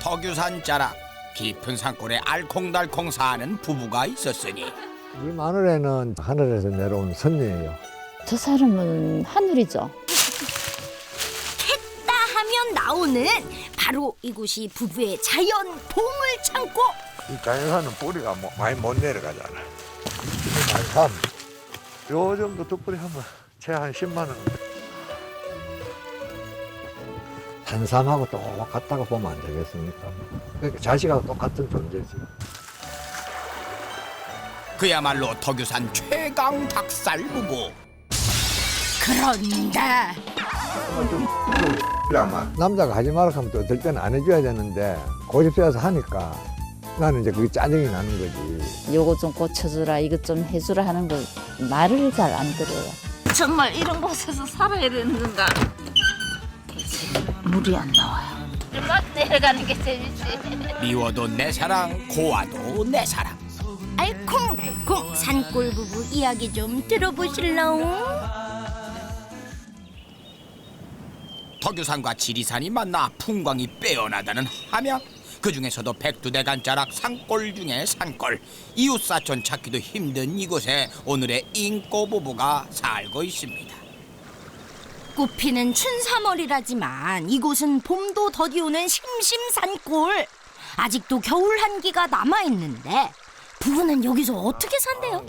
덕유산 자락. 깊은 산골에 알콩달콩 사는 부부가 있었으니 이 마늘에는 하늘에서 내려온 선녀예요. 저 사람은 하늘이죠. 했다 하면 나오는 바로 이곳이 부부의 자연 보물 창고. 이 자연산은 뿌리가 많이 못 내려가잖아. 많삼. 요 정도 두 뿌리 하면 채 한 10만 원. 한삼하고 똑같다고 보면 안 되겠습니까? 그러니까 자식하고 똑같은 존재지. 그야말로 덕유산 최강 닭살 부부. 그런데 남자가 하지 말라 하면 또 될 때는 안 해줘야 되는데 고집세워서 하니까 나는 이제 그게 짜증이 나는 거지. 요거 좀 고쳐주라, 이것 좀 해주라 하는 걸 말을 잘 안 들어요. 정말 이런 곳에서 살아야 되는 건가? 물이 안 나와요. 막 내려가는 게 재밌지. 미워도 내 사랑, 고와도 내 사랑. 알콩달콩 산골 부부 이야기 좀 들어보실래요? 덕유산과 지리산이 만나 풍광이 빼어나다는 함양. 그 중에서도 백두대간자락 산골 중에 산골. 이웃사촌 찾기도 힘든 이곳에 오늘의 인꼬 부부가 살고 있습니다. 꽃피는 춘삼월이라지만 이곳은 봄도 더디오는 심심산골. 아직도 겨울 한기가 남아있는데 부부는 여기서 어떻게 산대요?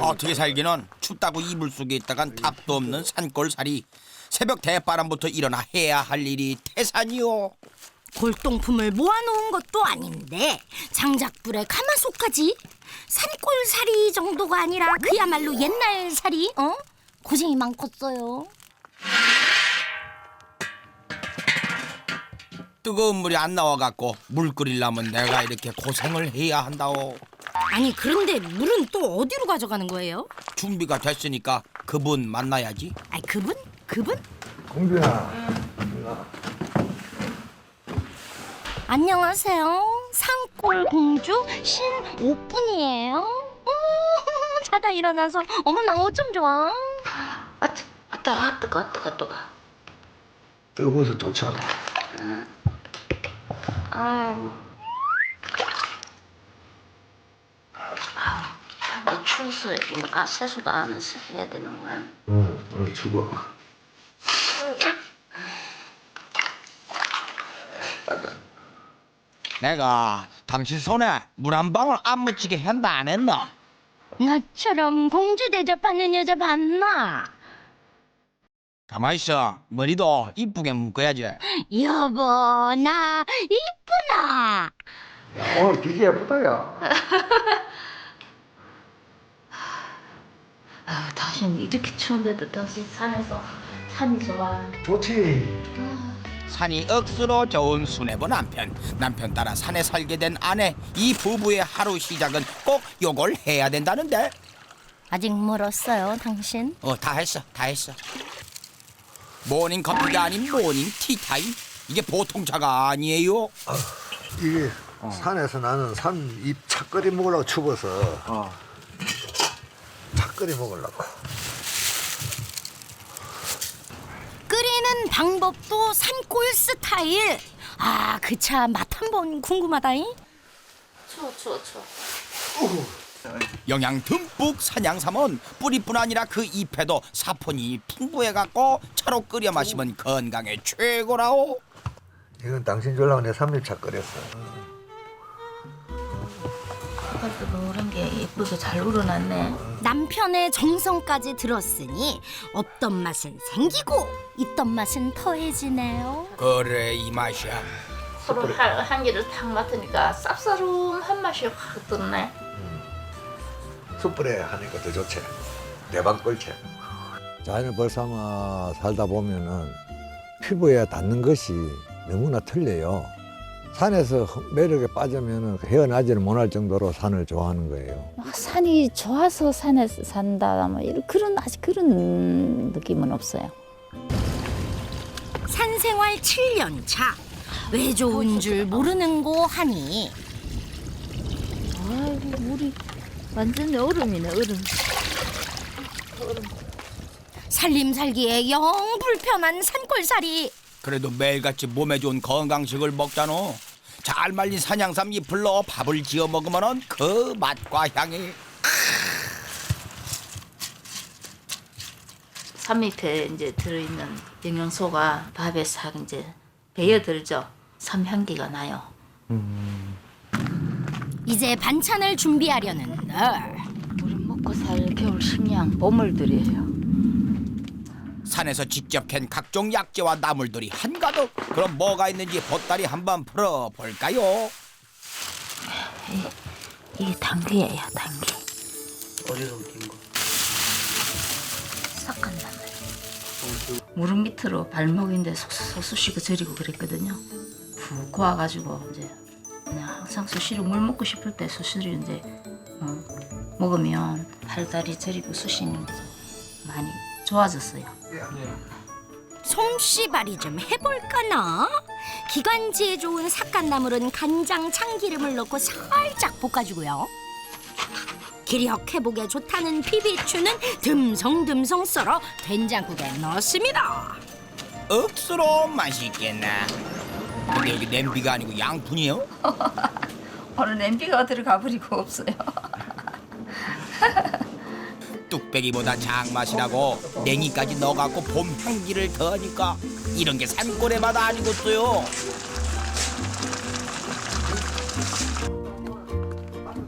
어떻게 살기는 춥다고 이불 속에 있다간 답도 없는 산골살이. 새벽 대바람부터 일어나 해야 할 일이 태산이요. 골동품을 모아놓은 것도 아닌데 장작불에 가마솥까지? 산골살이 정도가 아니라 그야말로 옛날살이? 고생이 많겠어요. 뜨거운 물이 안 나와갖고 물 끓이려면 내가 이렇게 고생을 해야 한다오. 아니 그런데 물은 또 어디로 가져가는 거예요? 준비가 됐으니까 그분 만나야지. 아니 그분? 그분? 공주야. 안녕하세요. 산골 공주 신오뿐이에요. 자다 일어나서 어머나 어쩜 좋아. 뜨거. 뜨거워서 좋잖아. 아유. 추워서 세수도 안 해서 해야 되는 거야. 응, 죽어. 내가 당신 손에 물 한 방울 안 묻히게 한다 안 했나? 나처럼 공주 대접하는 여자 봤나? 가만히 있어. 머리도 이쁘게 묶어야지. 여보 나 이쁘나? 오늘 되게 예쁘다, 야. 당신 이렇게 추운데도 당신 산에서 산이 좋아. 좋지. 산이 억수로 좋은 수뇌부 남편. 남편 따라 산에 살게 된 아내. 이 부부의 하루 시작은 꼭 요걸 해야 된다는데. 아직 멀었어요 당신. 다 했어. 모닝 커피가 아닌 모닝 티타임. 이게 보통 차가 아니에요. 이게 산에서 나는 산잎 착거리 먹으려고 추워서 착거리 먹으려고. 끓이는 방법도 산골 스타일. 아, 그 차 맛 한번 궁금하다잉. 추워. 영양 듬뿍 산양삼은 뿌리뿐 아니라 그 잎에도 사폰이 풍부해갖고 차로 끓여 마시면 건강에 최고라오. 이건 당신 주려고 내 삼립차 끓였어. 색깔도 노란 게 예쁘게 잘 우러났네. 남편의 정성까지 들었으니 없던 맛은 생기고 있던 맛은 더해지네요. 그래 이 맛이야. 서로 한 개를 탁 맡으니까 쌉싸름한 맛이 확 떴네. 숯불에 하니까 더 좋지. 내방 끓지. 자연을 벌삼아 살다 보면은 피부에 닿는 것이 너무나 틀려요. 산에서 매력에 빠지면은 헤어나지를 못할 정도로 산을 좋아하는 거예요. 막 산이 좋아서 산에 산다, 뭐 아직 그런 느낌은 없어요. 산생활 7년 차. 왜 좋은 줄 모르는 고 하니 아이고, 물이 완전 얼음이네, 얼음. 살림 살기에 영 불편한 산골살이. 그래도 매일같이 몸에 좋은 건강식을 먹잖아. 잘 말린 산양삼 잎을 넣어 밥을 지어 먹으면 그 맛과 향이. 삼잎에 이제 들어있는 영양소가 밥에 싹 이제 배어들죠. 삼향기가 나요. 이제 반찬을 준비하려는 날. 우리 먹고 살 겨울 식량 보물들이에요. 산에서 직접 캔 각종 약재와 나물들이 한가득. 그럼 뭐가 있는지 보따리 한번 풀어볼까요? 이게 당귀예요, 당귀. 어디서 낀 거? 삭간나물. 무릎 밑으로 발목인데 쏙쏙 쑤시고 저리고 그랬거든요. 푹 고와가지고 이제 그냥 항상 수시로 물 먹고 싶을 때 수시로 이제 먹으면 팔다리 저리고 쑤시는 게 많이 좋아졌어요. 솜씨발이 좀 해볼까나? 기관지에 좋은 삭간나물은 간장, 참기름을 넣고 살짝 볶아주고요. 기력 회복에 좋다는 비비추는 듬성듬성 썰어 된장국에 넣습니다. 억수로 맛있겠나. 근데 여기 냄비가 아니고 양푼이요? 오늘 냄비가 들어가 버리고 없어요. 뚝배기보다 장맛이라고 냉이까지 넣어갖고 봄 향기를 더하니까 이런 게 산골의 맛 아니겠어요?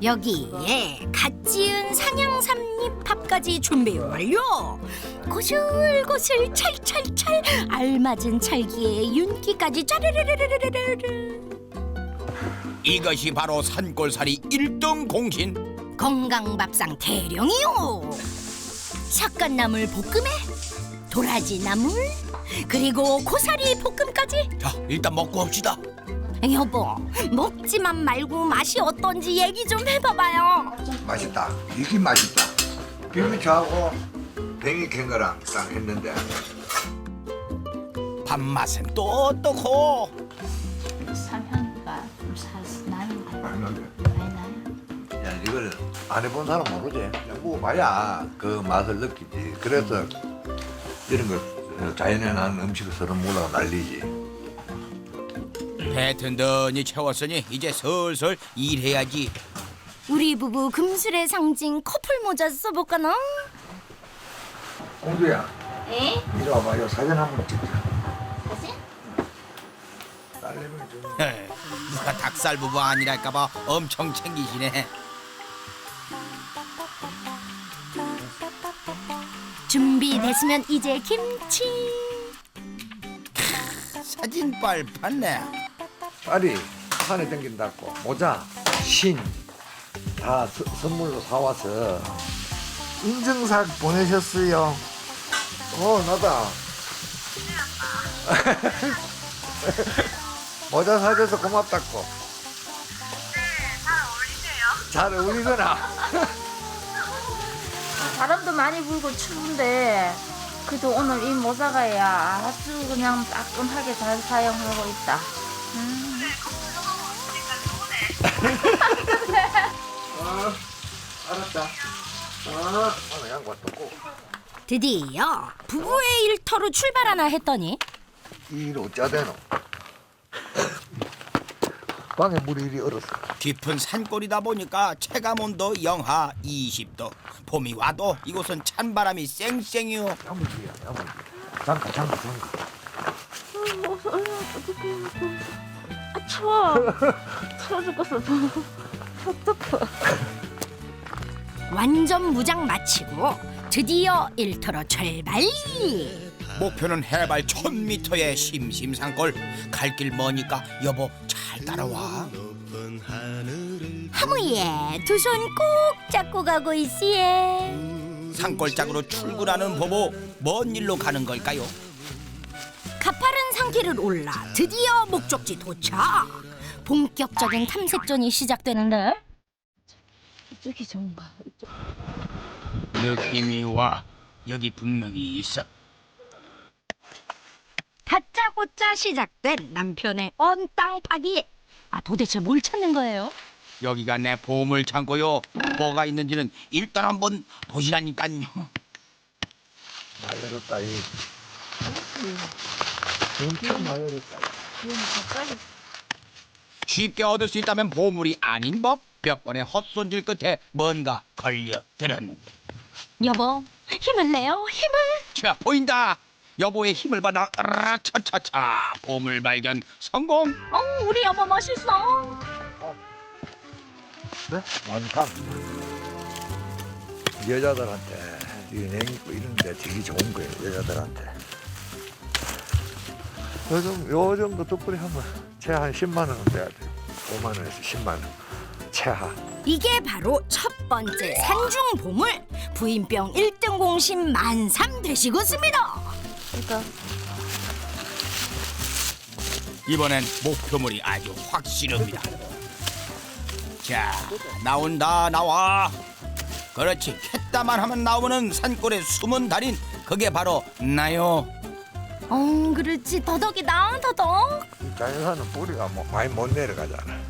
여기에 갓 지은 산양삼잎 밥까지 준비 완료. 고슬고슬 찰찰찰 알맞은 찰기에 윤기까지 짜르르르르르르. 이것이 바로 산골살이 1등 공신. 건강밥상 대령이요. 삭간나물 볶음에 도라지나물 그리고 고사리 볶음까지. 자, 일단 먹고 합시다. 여보, 먹지만 말고 맛이 어떤지 얘기 좀 해봐봐요. 맛있다. 이게 맛있다. 비비추하고 뱅이 캔 거랑 딱 했는데 밥맛은 또 어떻고? 삼향기가 좀 살살 나는 거 많이 나게. 많이 나요. 야, 이거를 안 해본 사람 모르지. 먹어봐야 그 맛을 느끼지. 그래서 이런 거 자연에 나는 음식을 서로 몰라 난리지. 배 든든히 채웠으니 이제 슬슬 일해야지. 우리 부부 금술의 상징 커플 모자 써볼까나? 공주야, 에? 이리 와봐. 요 사진 한번 찍자. 사진? 딸내미 좀. 누가 닭살 부부 아니랄까봐 엄청 챙기시네. 준비됐으면 이제 김치. 사진빨 봤네. 딸이 산에 댕긴다고 모자, 신 다 선물로 사와서 인증샷 보내셨어요. 나다. 모자 사줘서 고맙다고. 잘 어울리더라. 바람도 많이 불고 추운데 그래도 오늘 이 모자가야 아주 그냥 따끔하게 잘 사용하고 있다. 알았다. 양과 또 드디어 부부의 일터로 출발하나 했더니 일 어쩌대노? 방에 물이 이리 얼었어. 깊은 산골이다 보니까 체감온도 영하 20도. 봄이 와도 이곳은 찬바람이 쌩쌩이요. 야무지야, 야무지. 잠깐. 추워. 추워 죽겠어. 완전 무장 마치고 드디어 일터로 출발. 목표는 해발 1000m의 심심산골. 갈 길 머니까 여보 잘 따라와. 하무예 두 손 꼭 잡고 가고 있으예. 산골짝으로 출근하는 부부, 먼 일로 가는 걸까요? 가파른 산길을 올라 드디어 목적지 도착. 본격적인 탐색전이 시작되는데 이쪽이 좋은가? 이쪽. 느낌이 와. 여기 분명히 있어. 다짜고짜 시작된 남편의 언땅 파기. 도대체 뭘 찾는 거예요? 여기가 내 보물 창고요. 뭐가 있는지는 일단 한번 보시라니까요. 날려줬다 이. 엄청 많으니까. 쉽게 얻을 수 있다면 보물이 아닌 법. 몇 번의 헛손질 끝에 뭔가 걸려들었는데. 여보, 힘을 내요, 힘을. 자, 보인다. 여보의 힘을 받아 차차차 보물 발견 성공. 우리 여보 멋있어. 네? 완탕. 여자들한테 여행 있고 이런 데 되게 좋은 거예요. 여자들한테. 요 정도 뚝불이 하면 채 한 10만 원은 돼야 돼요. 5만 원에서 10만 원. 채하. 이게 바로 첫 번째 산중 보물 부인병 1등 공신 만삼 되시겠습니다. 그러니까 이번엔 목표물이 아주 확실합니다. 자, 나온다 나와. 그렇지, 캤다만 하면 나오는 산골의 숨은 달인, 그게 바로 나요. 그렇지 더덕이다 더덕. 자연산은 뿌리가 많이 못 내려가잖아.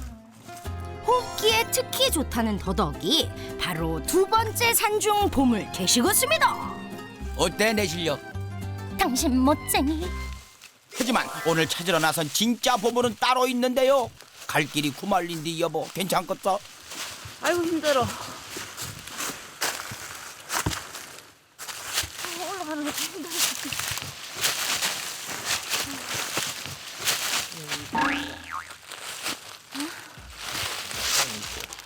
호흡기에 특히 좋다는 더덕이 바로 두 번째 산중 보물 되시겠습니다. 어때 내 실력? 당신 멋쟁이. 하지만 오늘 찾으러 나선 진짜 보물은 따로 있는데요. 갈 길이 구말린디 여보, 괜찮겠어? 아이고 힘들어. 올라가는 거 힘들어.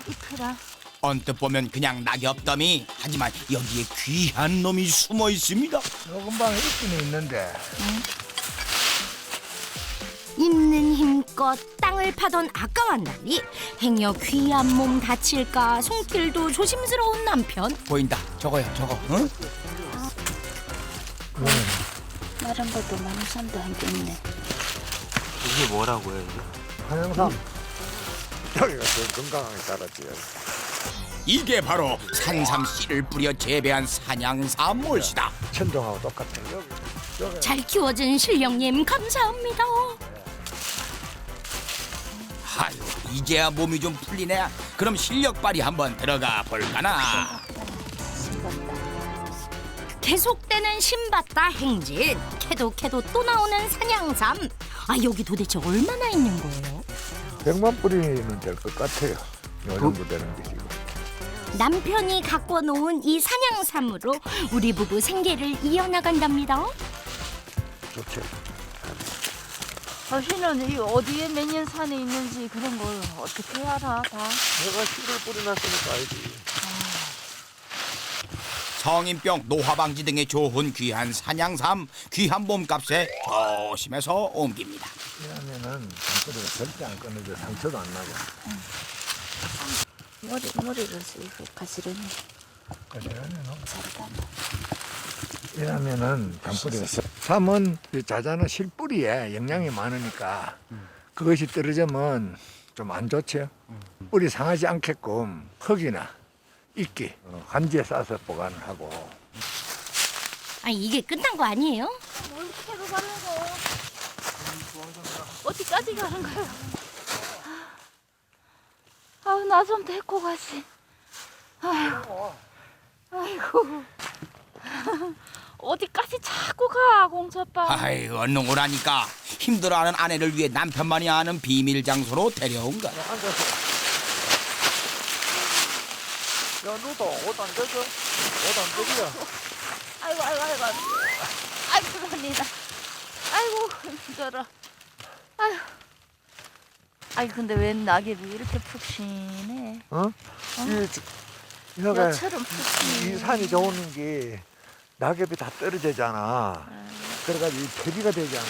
이쁘다. 언뜻 보면 그냥 낙엽더미. 하지만 여기에 귀한 놈이 숨어 있습니다. 금방 있기는 있는데. 있는 힘껏 땅을 파던 아까운 날이 행여 귀한 몸 다칠까 손길도 조심스러운 남편. 보인다. 저거야 저거. 응? 다른 것도 만우산도 함께 있네. 이게 뭐라고요, 이게? 한양삼. 여기가 더 건강하게 자랐지. 이게 바로 산삼 씨를 뿌려 재배한 산양삼몰시다. 천정하고 똑같아. 여기. 잘 키워준 실령님 감사합니다. 아유, 이제야 몸이 좀 풀리네. 그럼 실력 발휘 한번 들어가 볼까나. 계속되는 신받다 행진. 캐도 또 나오는 산양삼. 여기 도대체 얼마나 있는 거예요? 100만 뿌리는 될 것 같아요. 요 정도 되는 게 지금. 남편이 갖고 놓은 이 산양삼으로 우리 부부 생계를 이어나간답니다. 좋죠. 당신은 이 어디에 몇 년 산에 있는지 그런 걸 어떻게 알아 다? 내가 씨를 뿌려놨으니까 알지. 성인병, 노화방지 등에 좋은 귀한 산양삼. 귀한 몸값에 조심해서 옮깁니다. 이러면은 잔뿌리가 절대 안 끊어져. 상처도 안 나고. 머리를 쓰고 가시려니 잘하다. 이러면은 잔뿌리가 삼은 자자는 실뿌리에 영양이 많으니까 그것이 떨어지면 좀 안 좋죠. 뿌리 상하지 않게끔 흙이나 이끼 한지에 싸서 보관을 하고. 이게 끝난 거 아니에요? 뭘 캐고 가는 거? 어디까지 가는 거야? 나 좀 데리고 가지. 아이고. 어디까지 자꾸 가, 공주아빠. 아이, 얼른 오라니까. 힘들어하는 아내를 위해 남편만이 아는 비밀 장소로 데려온 것. 앉아서. 야, 너도 옷 안 젖어? 옷 안 젖이야? 아이고. 아이고, 그러니다. 아이고, 힘들어. 아이, 근데 왜 낙엽이 이렇게 푹신해? 이거가 여처럼 푹신해. 이 산이 좋은 게 낙엽이 다 떨어지잖아. 그래가지고 이 퇴비가 되잖아.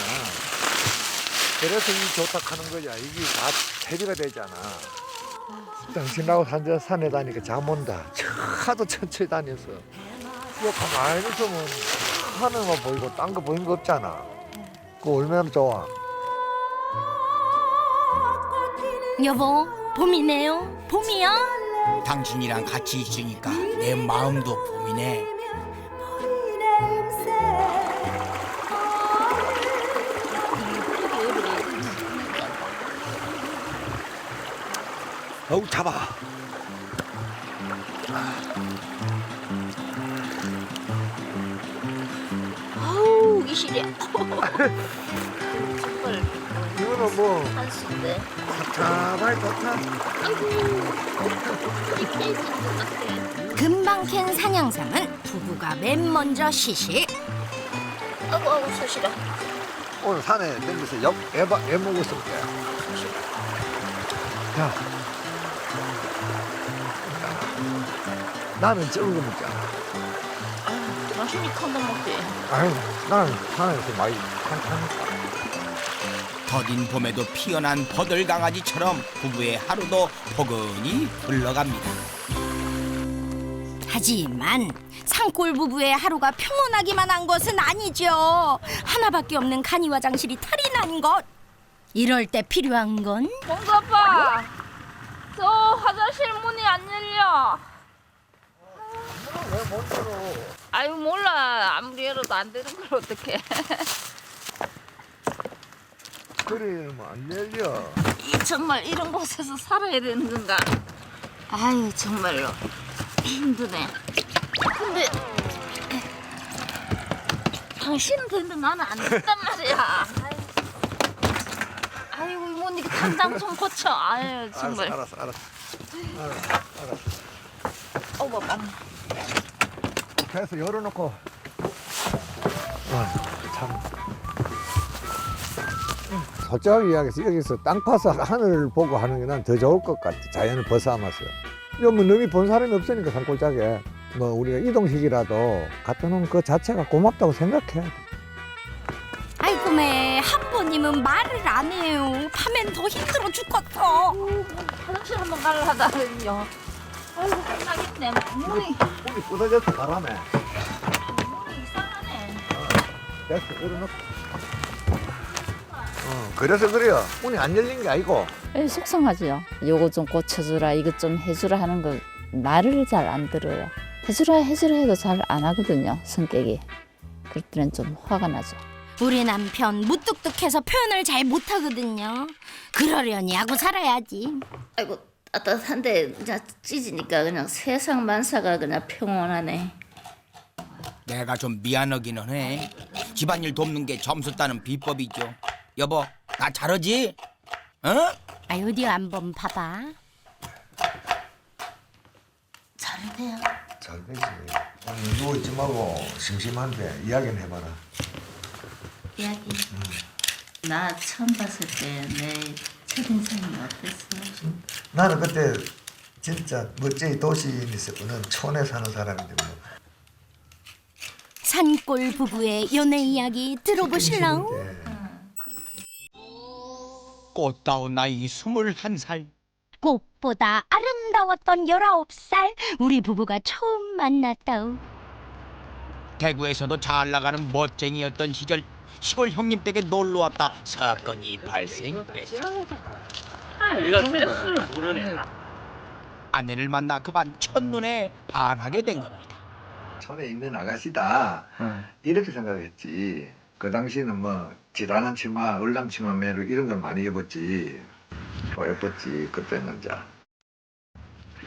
그래서 이 좋다 하는 거야. 이게 다 퇴비가 되잖아. 당신하고 산에 다니니까 잠 온다. 하도 천천히 다녀서. 이거 가만히 있으면 하늘만 보이고 딴 거 보이는 거 없잖아. 그거 얼마나 좋아. 여보, 봄이네요. 봄이야? 당신이랑 같이 있으니까 내 마음도 봄이네. 어우, 잡아. 아우, 이 시리야. 오늘은 뭐 한수인데. 답답하게 좋다. 금방 캔 산양삼은 부부가 맨 먼저 시식. 아이고 소시라. 오늘 산에 댕겨서 애 먹었을 때. 야, 나는 적은 거 먹잖아. 당신이 큰 거 먹지. 아유, 나는 산에서 많이 한타니까. 더딘 봄에도 피어난 버들강아지처럼 부부의 하루도 포근히 흘러갑니다. 하지만 산골 부부의 하루가 평온하기만 한 것은 아니죠. 하나밖에 없는 간이 화장실이 탈이 난 것. 이럴 때 필요한 건 봉수 아빠, 저 화장실 문이 안 열려. 왜못 들어? 아유 몰라. 아무리 열어도 안 되는 걸 어떡해. 그래, 안 열려. 이 정말 이런 곳에서 살아야 되는 건가? 아유 정말로 힘드네. 근데 당신은 되는데 나는 안 된단 말이야. 아이고 이모니 당장 좀 고쳐. 아유 정말. 알았어. 봐봐. 그래서 열어놓고. 참. 솔직하게 이야기해서 여기서 땅 파서 하늘을 보고 하는 게 난 더 좋을 것 같아. 자연을 벗어나면서. 이거 뭐 너무 본 사람이 없으니까 산골짜기에. 뭐 우리가 이동식이라도 갖다 놓은 그 자체가 고맙다고 생각해야 돼. 아이고 매 한번님은 말을 안 해요. 파면 더 힘들어 죽겠어. 화장실 한번 가려 하다니요. 아이고 끝나겠네. 문이 우리 부서져서 바람에. 이상하네. 됐어, 열어놓고. 그래서 그래요. 문이 안 열린 게 아니고. 속상하죠. 요거 좀 고쳐주라, 이것 좀 해주라 하는 거 말을 잘 안 들어요. 해주라 해도 잘 안 하거든요, 성격이. 그럴 때는 좀 화가 나죠. 우리 남편 무뚝뚝해서 표현을 잘 못하거든요. 그러려니 하고 살아야지. 아이고 따뜻한데 그냥 찢으니까 그냥 세상 만사가 그냥 평온하네. 내가 좀 미안하기는 해. 집안일 돕는 게 점수 따는 비법이죠. 여보, 나 잘하지? 어? 아 어디 한번 봐봐. 잘해요. 잘 되지. 오늘 누워있지 말고 심심한데 이야기는 해봐라. 이야기. 나 처음 봤을 때 내 첫인상이 어땠어? 나는 그때 진짜 멋쟁이 도시인이 있었거든. 촌에 사는 사람인데 뭐. 산골 부부의 연애 이야기 들어보실랑? 꽃다운 나이 21살. 꽃보다 아름다웠던 19살 우리 부부가 처음 만났다우. 대구에서도 잘 나가는 멋쟁이였던 시절 시골 형님 댁에 놀러 왔다 사건이 발생했죠. 아내를 만나 그만 첫눈에 반하게 된 겁니다. 촌에 있는 아가씨다 이렇게 생각했지. 그 당시에는 뭐 지단한 치마, 얼랑치마 매로 이런 걸 많이 입었지. 더 예뻤지 그때는. 자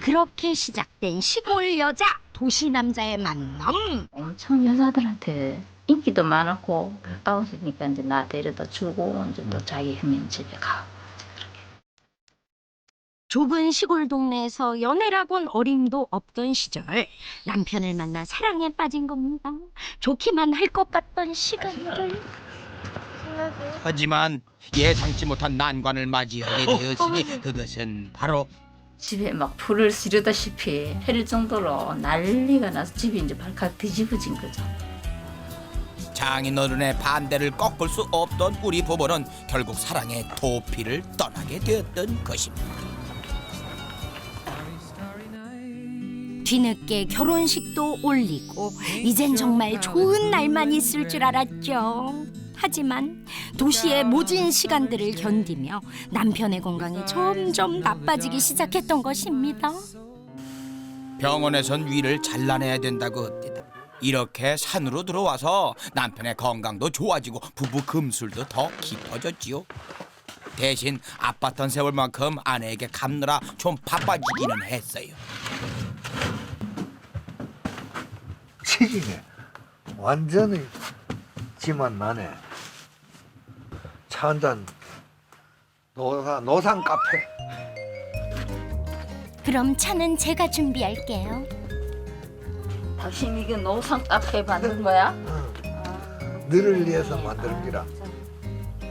그렇게 시작된 시골 여자 도시 남자의 만남. 엄청 여자들한테 인기도 많았고 가까웠으니까 이제 나 데려다 주고 이제 또 자기 형님 집에 가고. 좁은 시골 동네에서 연애라곤 어림도 없던 시절 남편을 만나 사랑에 빠진 겁니다. 좋기만 할 것 같던 시간들. 하지만 예상치 못한 난관을 맞이하게 되었으니 그것은 바로 집에 막 불을 지르다시피 해릴 정도로 난리가 나서 집이 이제 발칵 뒤집어진 거죠. 장인어른의 반대를 꺾을 수 없던 우리 부부는 결국 사랑의 도피를 떠나게 되었던 것입니다. 뒤늦게 결혼식도 올리고 이젠 정말 좋은 날만 있을 줄 알았죠. 하지만 도시의 모진 시간들을 견디며 남편의 건강이 점점 나빠지기 시작했던 것입니다. 병원에선 위를 잘라내야 된다고 합니다. 이렇게 산으로 들어와서 남편의 건강도 좋아지고 부부 금술도 더 깊어졌지요. 대신 아팠던 세월만큼 아내에게 갚느라 좀 바빠지기는 했어요. 치기네. 완전히 지만 나네. 차 한 잔 노상 카페. 그럼 차는 제가 준비할게요. 당신 이게 노상 카페 만든 거야? 너를 위해서 만든 기라.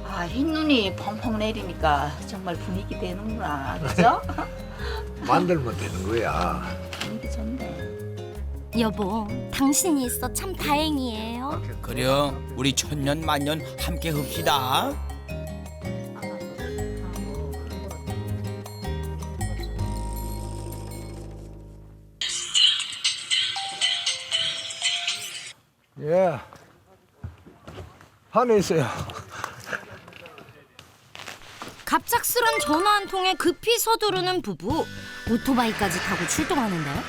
아, 흰눈이 펑펑 내리니까 정말 분위기 되는구나. 그죠? 만들면 되는 거야. 분위기 좋네. 여보, 당신이 있어 참 다행이에요. 그려 우리 천년 만년 함께 흡시다. 예. 안에 있어요. 갑작스런 전화 한 통에 급히 서두르는 부부. 오토바이까지 타고 출동하는데요.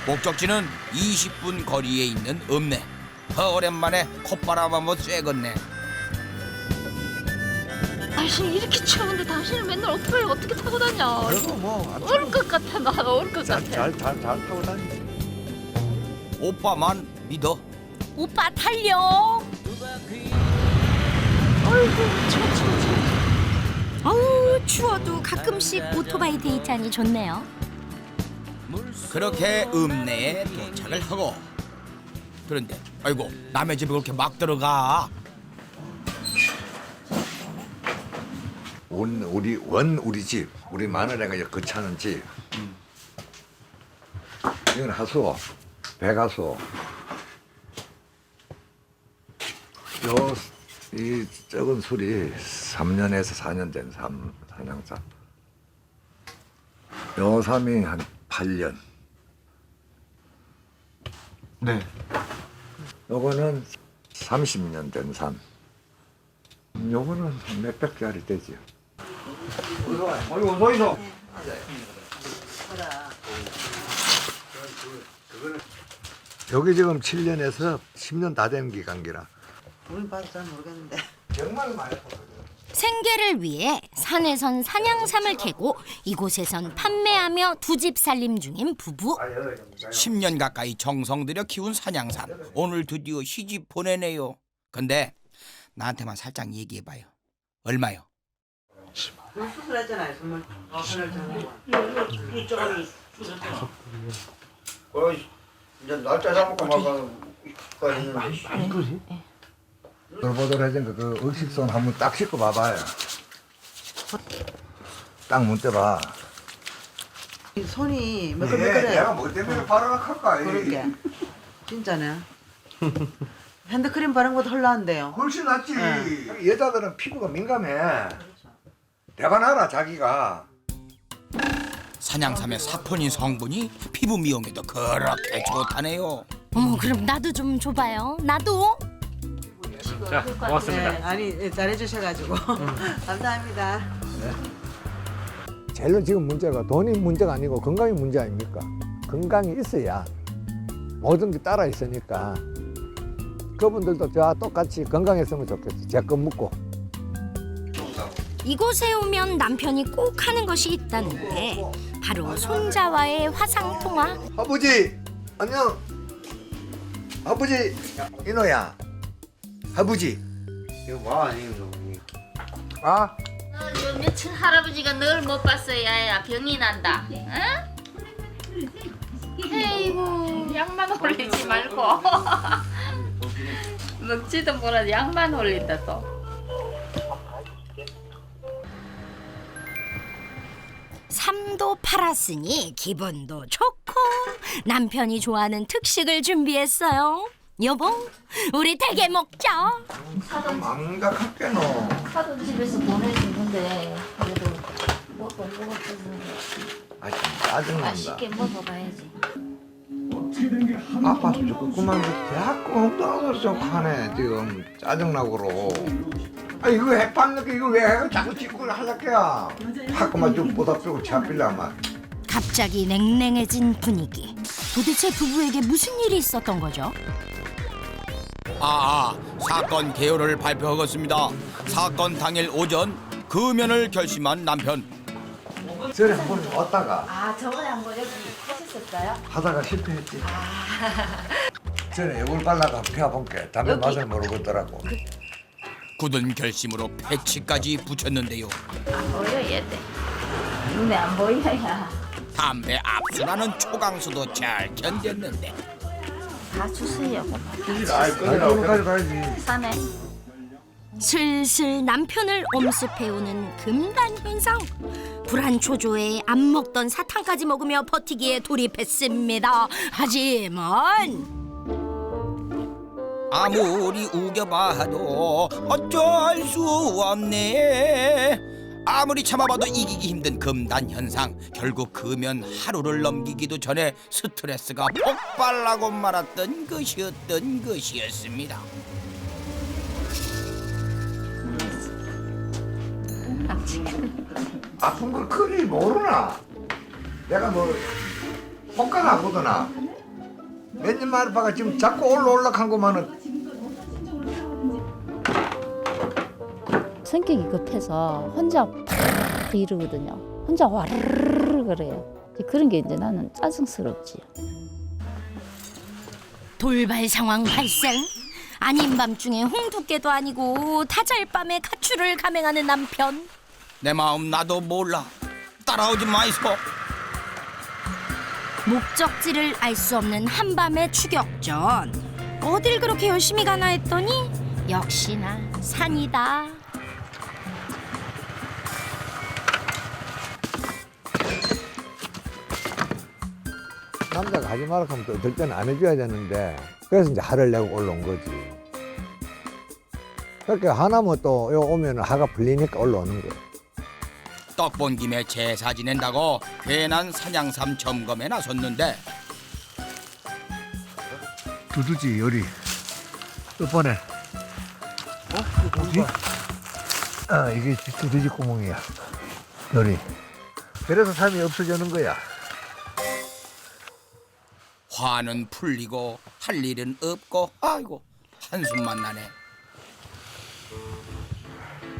목적지는 20분 거리에 있는 읍내. 오랜만에 콧바람 한번 쐬겄네. 당신 이렇게 추운데 당신은 맨날 오토바이 어떻게 타고 다녀? 그래도 뭐 얼을 것 같아. 나 얼을 것 같아. 잘 타고 다니. 오빠만 믿어. 오빠 달려. 어우, 추워도 가끔씩 오토바이 데이트하니 좋네요. 그렇게 읍내에 도착을 하고. 그런데 아이고 남의 집에 그렇게 막 들어가. 우리 집, 우리 마누라가 이제 거차는 집. 이건 하수, 백하수. 이 적은 술이 3년에서 4년 된 산양산. 요 삼이 한 8년. 네. 요거는 30년 된 산. 요거는 몇백짜리 되지. 어서 있어. 여기 지금 7년에서 10년 다 된 기간기라. 우리 봐도 잘 모르겠는데. 정말 많이 생계를 위해 산에선 산양삼을 캐고 이곳에선 판매하며 두 집 살림 중인 부부. 10년 가까이 정성 들여 키운 산양삼. 오늘 드디어 시집 보내네요. 근데 나한테만 살짝 얘기해봐요. 얼마요? 수술했잖아요, 선물. 이제 날짜 잡고 막 돌보돌해진 그 억식손 한번 딱 씻고 봐봐요. 딱 문대봐. 손이 매끌매끌해. 뭐 때문에 바르나 할까? 그러게. 진짜네. 핸드크림 바른 것도 헐라한데요. 훨씬 낫지. 여자들은 피부가 민감해. 대단하라 자기가. 산양삼의 사포닌 성분이 피부 미용에도 그렇게 좋다네요. 어머, 그럼 나도 좀 줘봐요. 나도. 자, 고맙습니다. 네, 아니 잘해주셔가지고 감사합니다. 제일 지금 문제가 돈이 문제가 아니고 건강이 문제 아닙니까? 건강이 있어야 모든 게 따라 있으니까 그분들도 저와 똑같이 건강했으면 좋겠어. 제거 묻고. 이곳에 오면 남편이 꼭 하는 것이 있다는데 바로 손자와의 화상 통화. 아버지 안녕. 아버지 인호야. 아버지. 이거 뭐 아니에요? 아 요 며칠 할아버지가 널 못 봤어. 야야 병이 난다. 응? 에이구 양만 올리지 말고 먹지도 못하지 양만 올린다 또. 삼도 팔았으니 기분도 좋고 남편이 좋아하는 특식을 준비했어요. 여보, 우리 대게 먹자. 망각할게 너. 사돈 집에서 보내주는데 그래도 먹고 먹었어서 아 참 짜증난다. 맛있게 먹어봐야지. 아빠도 자꾸 그만 자꾸 엉뚱한 소리 하네 지금 짜증나고 그러. 아 이거 해봤는데 이거 왜 자꾸 짓고 하자께야. 자꾸만 좀 보답주고 잡히려면. 갑자기 냉랭해진 분위기. 도대체 부부에게 무슨 일이 있었던 거죠? 사건 개요를 발표하겠습니다. 사건 당일 오전 금연을 결심한 남편. 전에 한 번 왔다가 아 저번에 한번 여기 하셨었어요? 하다가 실패했지. 전에 이걸 발라가 피아본게 담배 맛을 모르겠더라고. 굳은 결심으로 패치까지 붙였는데요. 안 보여 얘들. 눈에 안 보여야. 담배 압수라는 초강수도 잘 견뎠는데 다 주세요. 가져가야지. 산에. 슬슬 남편을 엄습해오는 금단 현상. 불안 초조에 안 먹던 사탕까지 먹으며 버티기에 돌입했습니다. 하지만 아무리 우겨봐도 어쩔 수 없네. 아무리 참아봐도 이기기 힘든 금단 현상. 결국 금연 하루를 넘기기도 전에 스트레스가 폭발하고 말았던 것이었습니다. 아픈 걸 그리 모르나? 내가 뭐 손가락 아프더나? 몇 년 만에 봐가 지금 자꾸 올라한 것만은. 성격이 급해서 혼자 팍 이러거든요. 혼자 와르르 그래요. 그런 게 이제 나는 짜증스럽지요. 돌발 상황 발생. 아닌 밤중에 홍두깨도 아니고 다잘밤에 가출을 감행하는 남편. 내 마음 나도 몰라. 따라오지 마이소. 목적지를 알 수 없는 한밤의 추격전. 어딜 그렇게 열심히 가나 했더니 역시나 산이다. 남자가 하지 말라 하면 또 어떨 때는 안 해줘야 되는데 그래서 이제 화를 내고 올라온 거지. 그렇게 하나면 또 요 오면 화가 풀리니까 올라오는 거예요. 떡 본 김에 제사 지낸다고 괜한 산양삼 점검에 나섰는데 두두지 요리. 이번에 뭐지? 이게 두두지 구멍이야. 요리. 그래서 삶이 없어지는 거야. 화는 풀리고 할 일은 없고 아이고 한숨만 나네.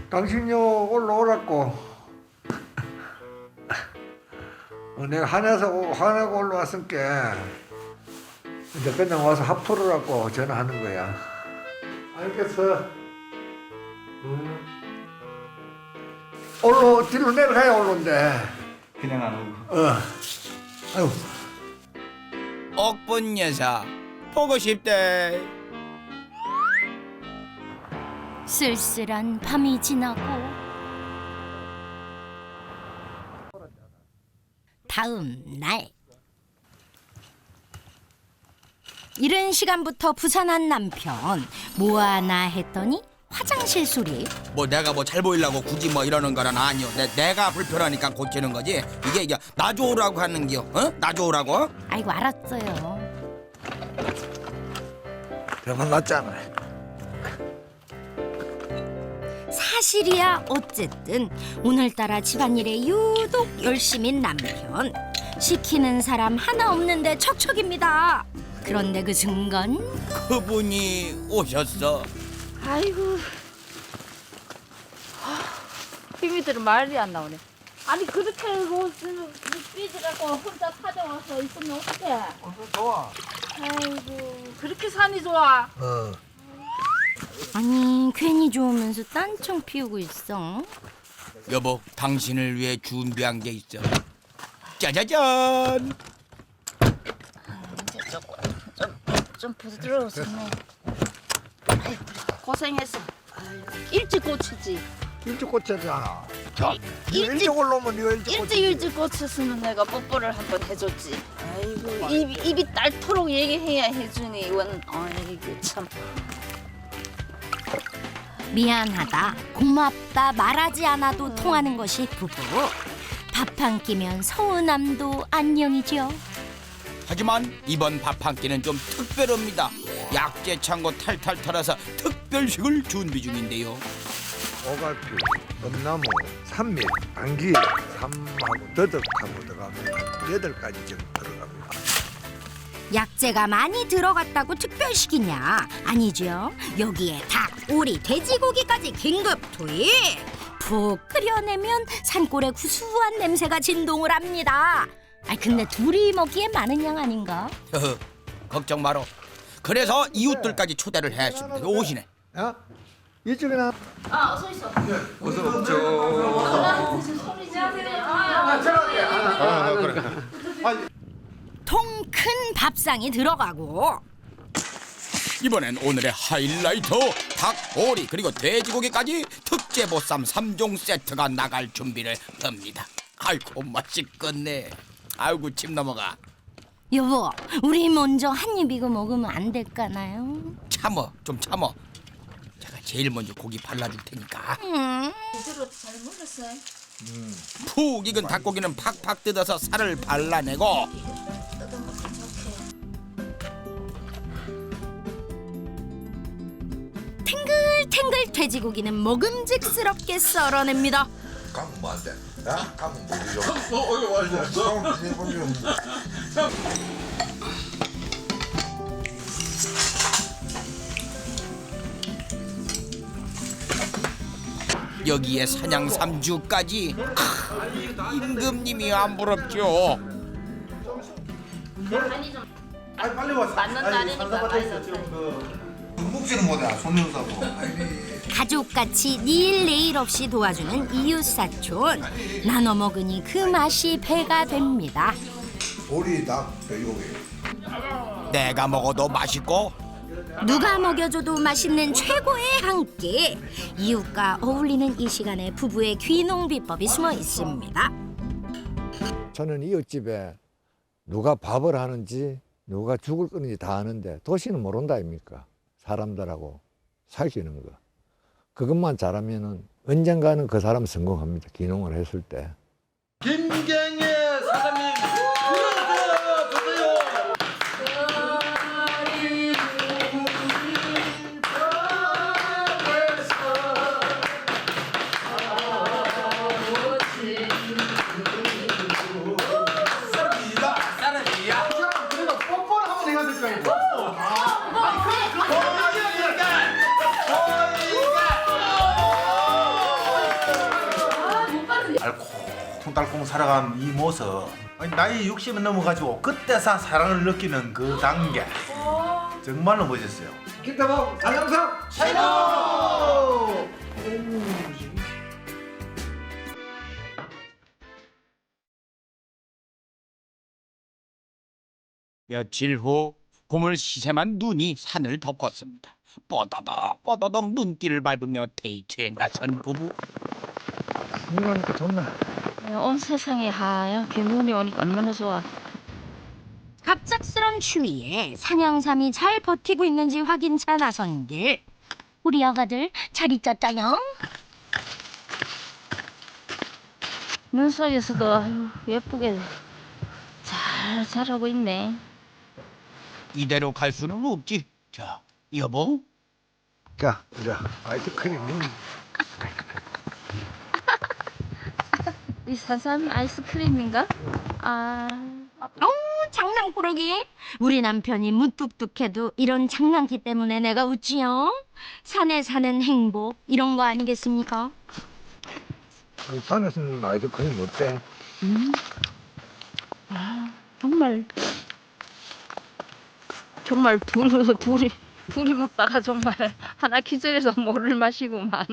당신요 올라오라고. 내가 화내고 올라왔으니까 이제 그냥 와서 합 풀으라고 전화하는 거야. 알겠어. 뒤로 내려가야 올라온대. 그냥 안 오고. 아유. 억분 여사 보고 싶대. 쓸쓸한 밤이 지나고 다음 날 이른 시간부터 부산한 남편 뭐하나 했더니 화장실 소리. 뭐 내가 뭐 잘 보이려고 굳이 뭐 이러는 거란 아니요. 내가 불편하니까 고치는 거지. 이게 나 좋으라고 하는 기요. 나 좋으라고? 아이고 알았어요. 대만 났잖아. 사실이야 어쨌든 오늘따라 집안일에 유독 열심인 남편. 시키는 사람 하나 없는데 척척입니다. 그런데 그 순간 그분이 오셨어. 아이고. 힘이 들어 말이 안 나오네. 아니 그렇게 옷을 삐지라고 혼자 사정와서 있으면 어떡해? 좋아. 아이고 그렇게 산이 좋아. 아니 괜히 좋으면서 딴청 피우고 있어. 여보 당신을 위해 준비한 게 있어. 짜자잔. 좀 부드러워졌네. 아이고 고생했어. 일찍 고치지. 일찍 고쳤잖아. 자, 일찍 올라오면 네가 일찍 고치지. 일찍 고쳤으면 내가 뽀뽀를 한번 해줬지. 아이고 입이 딸토록 얘기해야 해주니 이건 아이고 참. 미안하다, 고맙다 말하지 않아도 통하는 것이 부부. 밥 한 끼면 서운함도 안녕이죠. 하지만 이번 밥 한 끼는 좀 특별합니다. 약재 창고 탈탈 털어서 특별식을 준비 중인데요. 오갈피, 엄나무, 산밀, 안기, 삼하고 더덕하고 들어가면 8가지 정도 들어갑니다. 약재가 많이 들어갔다고 특별식이냐? 아니죠. 여기에 닭, 오리, 돼지고기까지 긴급 투입. 푹 끓여내면 산골의 구수한 냄새가 진동을 합니다. 근데 둘이 먹기에 많은 양 아닌가? 걱정 마라. 그래서 이웃들까지 초대를 했습니다. 오시네. 야? 이쪽에나 통 큰 밥상이 들어가고 이번엔 오늘의 하이라이터 닭, 오리 그리고 돼지고기까지 특제 보쌈 3종 세트가 나갈 준비를 합니다. 아이고 맛있겠네. 아이고 침 넘어가. 여보, 우리 먼저 한 입 이거 먹으면 안 될까나요? 참어 좀 참어. 제가 제일 먼저 고기 발라줄 테니까. 제대로 잘 먹었어요. 푹 익은 닭고기는 팍팍 뜯어서 살을 발라내고 탱글탱글 돼지고기는 먹음직스럽게 썰어냅니다. 가면 뭐 안 돼? 야? 가면 뭐죠? 여기에 사냥 3주까지 임금님이 안 부럽죠. 빨리 와서. 맞는 날이니까 맞는 묵지는 못해. 손님 사고. 가족같이 니일 내일 없이 도와주는 이웃사촌. 나눠 먹으니 그 맛이 배가 됩니다. 오리, 닭, 돼지고기. 내가 먹어도 맛있고 누가 먹여줘도 맛있는 최고의 한 끼. 이웃과 어울리는 이 시간에 부부의 귀농 비법이 숨어 있습니다. 저는 이웃집에 누가 밥을 하는지 누가 죽을 끓는지 다 아는데 도시는 모른다 아닙니까? 사람들하고 사귀는 거. 그것만 잘하면은 언젠가는 그 사람 성공합니다. 귀농을 했을 때. 김경애 사장님 알콩달콩 살아간 이 모습. 아니, 나이 60이 넘어가지고 그때서 사랑을 느끼는 그 단계. 정말로 멋있어요. 김태범 사장상 최고! 며칠 후 봄을 시샘한 눈이 산을 덮었습니다. 뻐더덕 눈길을 밟으며 데이트에 나선 부부. 이거니까 좋나? 온 세상에 하얀 괴물이 오니까 얼마나 좋아. 갑작스런 추위에 사냥삼이 잘 버티고 있는지 확인차 나선 길. 우리 아가들 잘 있었다요? 눈 속에서도 아유, 예쁘게 잘 자라고 있네. 이대로 갈 수는 없지. 자, 여보. 자, 이제 아이스크림. 이 사삼이 아이스크림인가? 아, 장난꾸러기. 우리 남편이 무뚝뚝해도 이런 장난기 때문에 내가 웃지요. 산에 사는 행복 이런 거 아니겠습니까? 산에서는 아이스크림 어때? 아, 정말 둘이 먹다가 정말 하나 기절해서 물을 마시고만.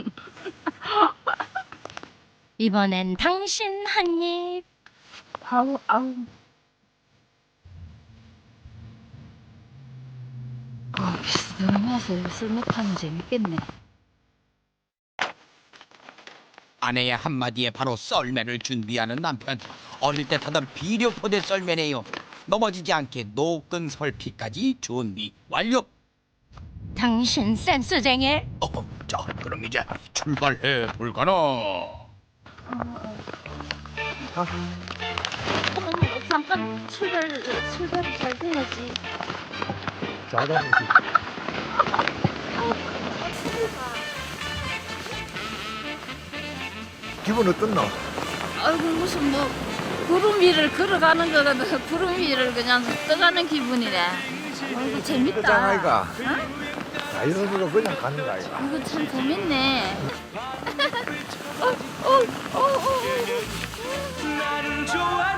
이번엔 당신 한 입. 아우. 비스듬해서 술먹하면 재밌겠네. 아내의 한마디에 바로 썰매를 준비하는 남편. 어릴 때 타던 비료포대 썰매네요. 넘어지지 않게 노끈 설피까지 준비 완료. 당신 센스쟁이. 자, 그럼 이제 출발해 볼까나. 잠깐 출발이 잘 돼야지. 잘하는 기분 어떻노? 아이고 무슨 뭐 구름 위를 걸어가는 거가 구름 위를 그냥 떠가는 기분이네. 아이고 재밌다. 그장 아이가. 자연으로 그냥 가는 거 아이가. 이거 참 재밌네.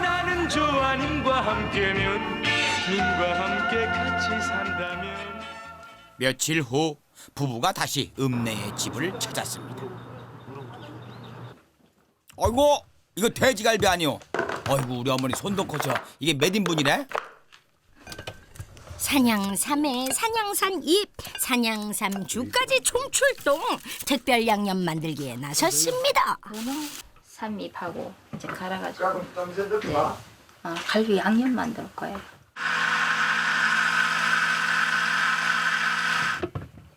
나는 좋아 님과 함께면 님과 함께 같이 산다면. 며칠 후 부부가 다시 읍내의 집을 찾았습니다. 아이고, 이거 돼지갈비 아니오? 아이고, 우리 어머니 손도 커져. 이게 몇 인분이래? 산양삼에 산양산 잎, 산양삼 주까지 총출동. 특별 양념 만들기에 나섰습니다. 이거는 삼잎하고 이제 갈아가지고 네. 갈비 양념 만들 거예요.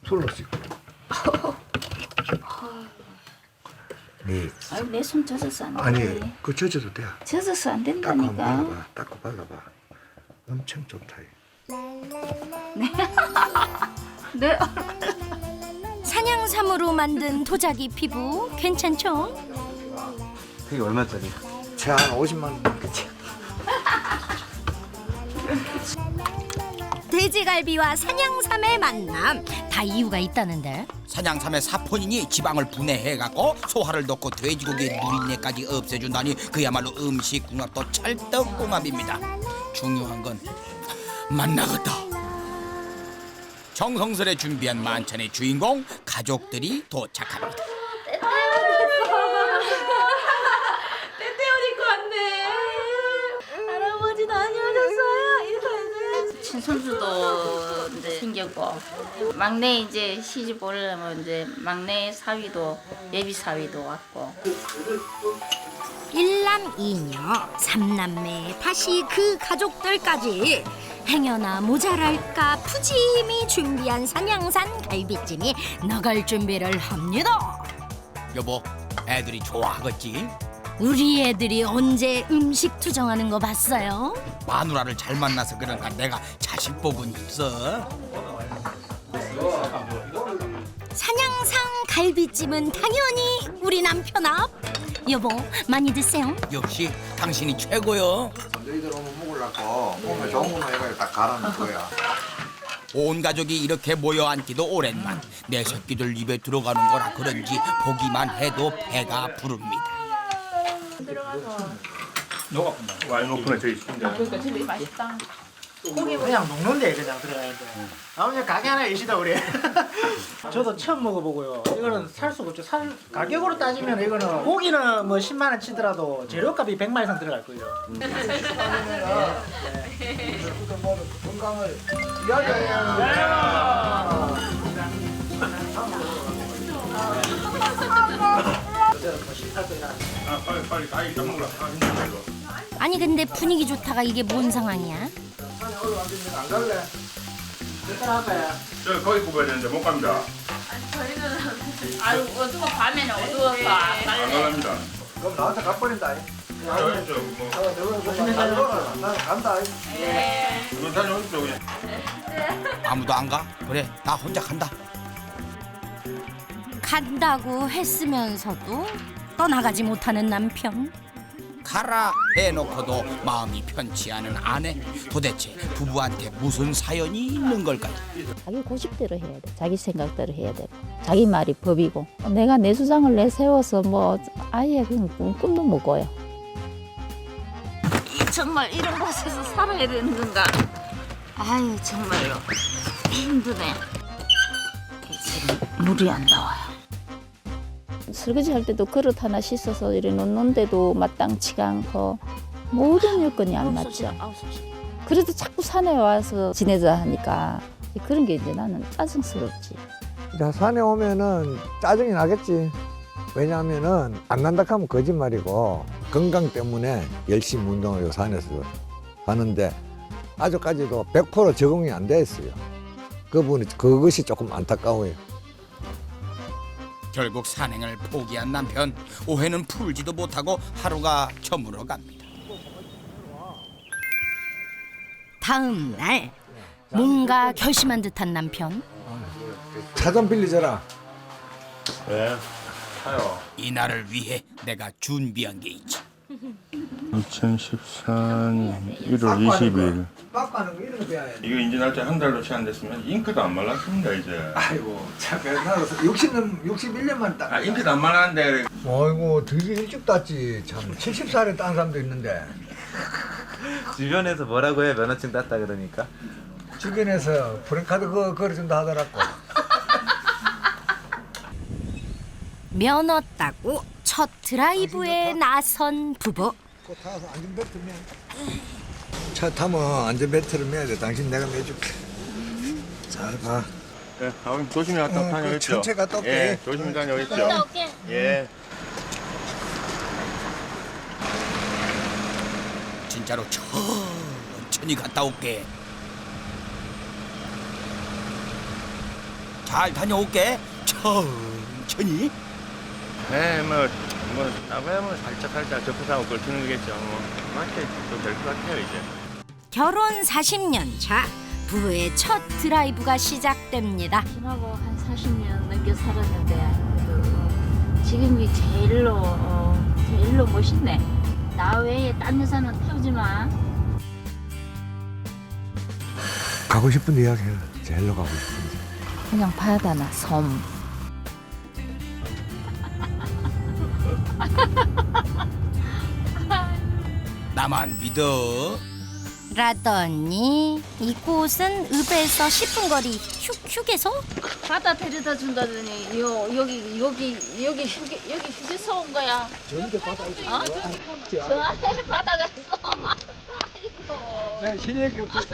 술로 씻고. 네. 아유 내 손 젖어서 안 돼. 아니, 그 젖어도 돼. 젖어서 안 닦고 한번 된다니까. 발라봐. 닦고 발라봐. 엄청 좋다. 네. 산양삼으로 만든 도자기 피부 괜찮죠? 그게 얼마짜리? 채한 50만 원 그치? 돼지갈비와 산양삼의 만남 다 이유가 있다는데. 산양삼의 사포닌이 지방을 분해해갖고 소화를 돕고 돼지고기의 누린내까지 없애준다니 그야말로 음식궁합도 찰떡궁합입니다. 중요한 건 맛나겠다. 정성스레 준비한 만찬의 주인공 가족들이 도착합니다. 친손주도 이제 생겼고 막내 이제 시집 오려면 이제 막내 사위도 예비 사위도 왔고. 일남 이녀 삼남매 다시 그 가족들까지 행여나 모자랄까 푸짐히 준비한 산양산 갈비찜이 나갈 준비를 합니다. 여보, 애들이 좋아하겠지? 우리 애들이 언제 음식 투정하는 거 봤어요? 마누라를 잘 만나서 그런가 내가 자식복은 있어. 산양산 갈비찜은 당연히 우리 남편 앞. 여보 많이 드세요. 역시 당신이 최고요. 너희들 오면 먹으려고 몸에 좋은 거만 해가지고 딱 갈아놓은 거야. 온 가족이 이렇게 모여 앉기도 오랜만. 내 새끼들 입에 들어가는 거라 그런지 보기만 해도 배가 부릅니다. 와인 오픈에 저희 있습니다. 고기 그냥 녹는데 그냥 들어가는데 아버님 가게 하나 계시다 우리. 저도 처음 먹어보고요. 이거는 살 수가 없죠. 가격으로 따지면 이거는 고기는 뭐 10만 원 치더라도 재료값이 100만 이상 들어갈 거예요. 건강을 빨리 가위 잡물라. 아니 근데 분위기 좋다가 이게 뭔 상황이야? 안 갈래? 저 거기 굽어야 되는데 못 갑니다. 아유 어두워 밤에는 어두워서 안 안 갈랍니다. 그럼 나한테 가버린다. 나는 간다. 이거 다녀오십시오 그냥. 아무도 안 가? 그래, 나 혼자 간다. 간다고 했으면서도 떠나가지 못하는 남편. 가라 해놓고도 마음이 편치 않은 아내. 도대체 부부한테 무슨 사연이 있는 걸까요? 자기 고집대로 해야 돼. 자기 생각대로 해야 되고 자기 말이 법이고 내가 내 주장을 내세워서 뭐 아예 그냥 꿈도 못 꿔요. 정말 이런 곳에서 살아야 되는 건가? 아유 정말요 힘드네. 지금 물이 안 나와요. 설거지 할 때도 그릇 하나 씻어서 이래 놓는데도 마땅치가 않고 모든 여건이 안 맞죠. 그래도 자꾸 산에 와서 지내자 하니까 그런 게 이제 나는 짜증스럽지. 자, 산에 오면은 짜증이 나겠지. 왜냐하면은 안 난다 하면 거짓말이고 건강 때문에 열심히 운동하고 산에서 하는데 아직까지도 100% 적응이 안 돼 있어요. 그것이 조금 안타까워요. 결국 산행을 포기한 남편. 오해는 풀지도 못하고 하루가 저물어 갑니다. 다음 날 뭔가 결심한 듯한 남편. 차 좀 빌려줘라. 네. 타요. 이날을 위해 내가 준비한 게 있지. 2014년 1월 20일. 빡빡하는 거 이런 거 배워야 돼. 이거 이제 날짜 한 달도 채 안 됐으면 잉크도 안 말랐습니다 이제. 아이고, 참, 나도 61년만 딱. 아 잉크도 안 말랐는데. 아이고, 되게 일찍 땄지. 참, 70살에 딴 사람도 있는데. 주변에서 뭐라고 해? 면허증 땄다 그러니까. 주변에서 프랜카드 그거 걸어준다 하더라고. 면허 따고 첫 드라이브에 나선 부부. 그 타서 안전벨트 매. 차 타면 안전벨트를 매야 돼. 당신 내가 매줄게. 잘 봐. 네, 아버님 조심히 갔다 다녀오십시오. 천천히 갔다 올게. 예, 조심히 다녀오십시오. 갔다 올게. 예. 진짜로 천천히 갔다 올게. 잘 다녀올게. 천천히. 네, 나가면 살짝 접근하고 걸치는 거겠죠. 맞게 될 것 같아요 이제. 결혼 40년 차 부부의 첫 드라이브가 시작됩니다. 지나고 한 40년 넘게 살았는데 그래도 지금이 제일로 멋있네. 나 외에 딴 여자는 태우지 마. 가고 싶은 이야기 해. 제일로 가고 싶은데. 그냥 바다나 섬. 나만 믿어. 라더니 이곳은 읍에서 10분 거리 휴게소? 바다 데려다 준다더니 여기 휴게소 온 거야. 저한테 바다 있어. 저 안에 바다가 있어. 네, 신의기 없었어.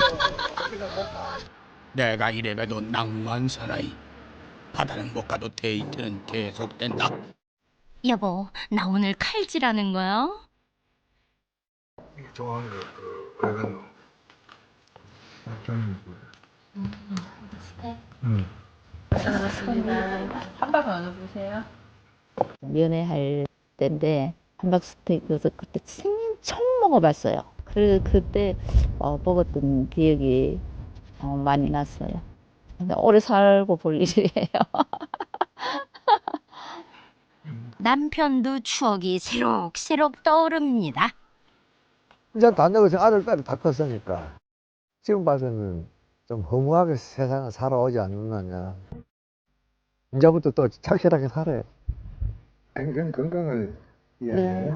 내가 이래봬도 낭만 사나이. 바다는 못 가도 데이트는 계속된다. 여보, 나 오늘 칼질하는 거야? 좋아하는 거, 빨간 거. 연애할 때인데 함박스테이크에서 그때 처음 먹어봤어요. 그래서 그때 먹었던 기억이 많이 났어요. 근데 오래 살고 볼 일이에요. 남편도 추억이 새록새록 떠오릅니다. 이제 다 늙어서 아들, 딸이 다 컸으니까. 지금 봐서는 좀 허무하게 세상을 살아오지 않느냐. 이제부터 또 착실하게 살아요. 건강을 이야기해. 네.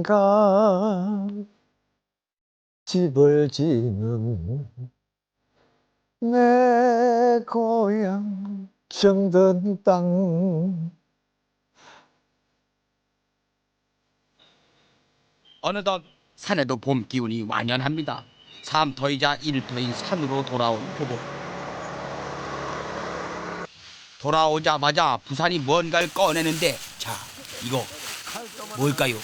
저가상가 집을 지는 내 고향 정든 땅. 어느덧 산에도 봄 기운이 완연합니다. 삼터이자 일터인 산으로 돌아온 부부. 돌아오자마자 부산이 뭔가를 꺼내는데, 자, 이거 뭘까요?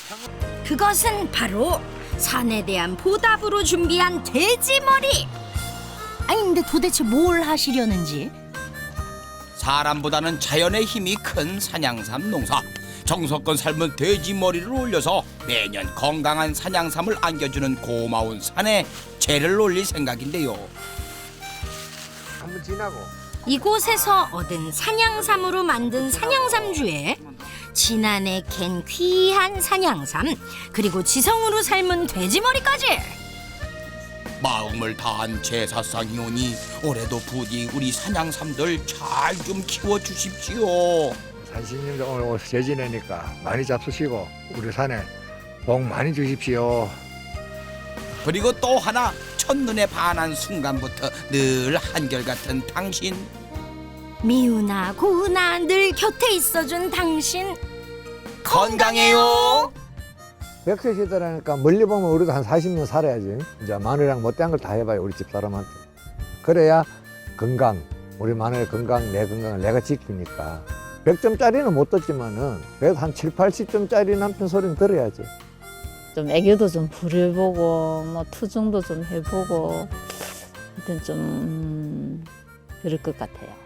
그것은 바로 산에 대한 보답으로 준비한 돼지머리. 아니 근데 도대체 뭘 하시려는지. 사람보다는 자연의 힘이 큰 산양삼 농사. 정성껏 삶은 돼지 머리를 올려서 매년 건강한 산양삼을 안겨주는 고마운 산에 죄를 올릴 생각인데요. 한번 지나고. 이곳에서 얻은 산양삼으로 만든 산양삼주에 지난해 캔 귀한 산양삼, 그리고 지성으로 삶은 돼지머리까지. 마음을 다한 제사상이 오니 올해도 부디 우리 산양삼들 잘 좀 키워주십시오. 산신님도 오늘 제 지내니까 많이 잡수시고 우리 산에 복 많이 주십시오. 그리고 또 하나, 첫눈에 반한 순간부터 늘 한결같은 당신. 미우나 고우나 늘 곁에 있어준 당신. 건강해요. 100세 시대라니까 멀리 보면 우리도 한 40년 살아야지. 이제 마누라랑 못된 걸 다 해봐요, 우리 집사람한테. 그래야 건강, 우리 마누라의 건강, 내 건강을 내가 지키니까. 100점짜리는 못 듣지만은 그래도 한 7, 80점짜리 남편 소리는 들어야지. 좀 애교도 좀 부려보고 뭐 투정도 좀 해보고 하여튼 좀 그럴 것 같아요.